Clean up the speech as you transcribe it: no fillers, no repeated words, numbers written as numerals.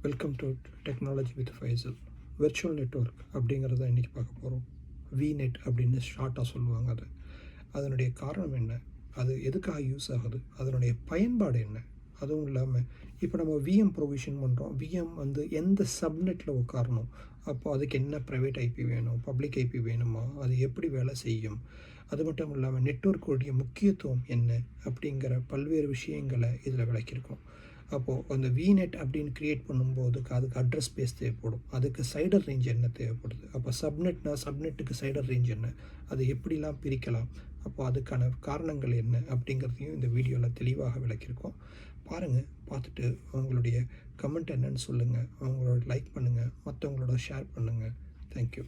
Welcome to technology with Faisal. Virtual network அப்படிங்கிறத இன்றைக்கி பார்க்க போகிறோம். விநெட் அப்படின்னு ஷார்ட்டாக சொல்லுவாங்க. அதனுடைய காரணம் என்ன, அது எதுக்காக யூஸ் ஆகுது, அதனுடைய பயன்பாடு என்ன, அதுவும் இல்லாமல் இப்போ நம்ம விஎம் ப்ரொவிஷன் பண்ணுறோம். விஎம் எந்த சப்நெட்டில் உட்காரணும், அப்போ அதுக்கு என்ன ப்ரைவேட் ஐபி வேணும், பப்ளிக் ஐபி வேணுமா, அது எப்படி வேலை செய்யும், அது மட்டும் இல்லாமல் நெட்வொர்க்குடைய முக்கியத்துவம் என்ன அப்படிங்கிற பல்வேறு விஷயங்களை இதில் விளக்கியிருக்கோம். அப்போது அந்த விநெட் அப்படின்னு க்ரியேட் பண்ணும்போது அதுக்கு அட்ரஸ் ஸ்பேஸ் தேவைப்படும், அதுக்கு சைடர் ரேஞ்ச் என்ன தேவைப்படுது, அப்போ சப்நெட்டுக்கு சைடர் ரேஞ்ச் என்ன, அதை எப்படிலாம் பிரிக்கலாம், அப்போ அதுக்கான காரணங்கள் என்ன அப்படிங்கிறதையும் இந்த வீடியோவில் தெளிவாக விளக்கியிருக்கோம். பாருங்கள், பார்த்துட்டு அவங்களுடைய கமெண்ட் என்னன்னு சொல்லுங்கள், அவங்களோட லைக் பண்ணுங்கள், மற்றவங்களோட ஷேர் பண்ணுங்கள். தேங்க்யூ.